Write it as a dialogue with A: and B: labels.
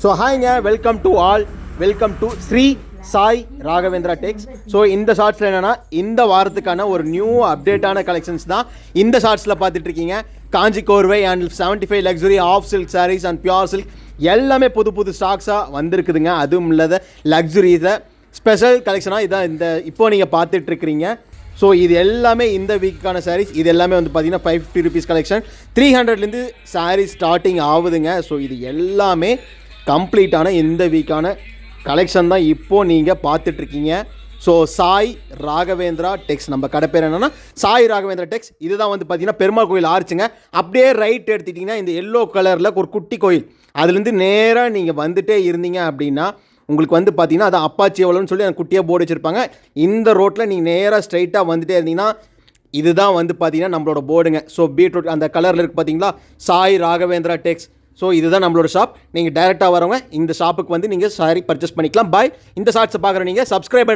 A: So ஹாய்ங்க, welcome to all, welcome to Sri Sai Raghavendra techs. So இந்த ஷார்ட்ஸில் என்னென்னா இந்த வாரத்துக்கான ஒரு நியூ அப்டேட்டான கலெக்ஷன்ஸ் தான் இந்த ஷார்ட்ஸில் பார்த்துட்டு இருக்கீங்க. Kanchi Korvai and 75 luxury of silk sarees and pure silk எல்லாமே புது புது ஸ்டாக்ஸாக வந்திருக்குதுங்க. அதுவும் இல்லாத லக்ஸுரிஸை ஸ்பெஷல் கலெக்ஷனாக இதான் இந்த இப்போ நீங்கள் பார்த்துட்ருக்கிறீங்க. ஸோ இது எல்லாமே இந்த வீக்கான சாரீஸ். இது எல்லாமே வந்து பார்த்தீங்கன்னா 550 ருபீஸ் கலெக்ஷன், 300லேருந்து சாரீஸ் ஸ்டார்டிங் ஆகுதுங்க. ஸோ இது எல்லாமே கம்ப்ளீட்டான இந்த வீக்கான கலெக்ஷன் தான் இப்போது நீங்கள் பார்த்துட்ருக்கீங்க. ஸோ சாய் ராகவேந்திரா டெக்ஸ், நம்ம கடை பேர் என்னென்னா சாய் ராகவேந்திரா டெக்ஸ். இதுதான் வந்து பார்த்தீங்கன்னா பெருமாள் கோயில் ஆர்ச்சுங்க. அப்படியே ரைட் எடுத்துட்டிங்கன்னா இந்த எல்லோ கலரில் ஒரு குட்டி கோயில், அதுலேருந்து நேராக நீங்கள் வந்துட்டே இருந்தீங்க அப்படின்னா உங்களுக்கு வந்து பார்த்தீங்கன்னா அது அப்பாச்சி எவ்வளோன்னு சொல்லி அந்த குட்டியாக போர்டு வச்சுருப்பாங்க. இந்த ரோட்டில் நீங்கள் நேராக ஸ்ட்ரைட்டாக வந்துட்டே இருந்தீங்கன்னா இதுதான் வந்து பார்த்தீங்கன்னா நம்மளோட போர்டுங்க. ஸோ பீட்ரூட் அந்த கலரில் இருக்குது பார்த்தீங்களா, சாய் ராகவேந்திரா டெக்ஸ். ஸோ இதுதான் நம்மளோட ஷாப். நீங்கள் டைரெக்டாக வரவங்க இந்த ஷாப்புக்கு வந்து நீங்கள் சாரி பர்ச்சேஸ் பண்ணிக்கலாம். பாய். இந்த ஷார்ட்ஸை பார்க்குற நீங்கள் சப்ஸ்கிரைப் பண்ணி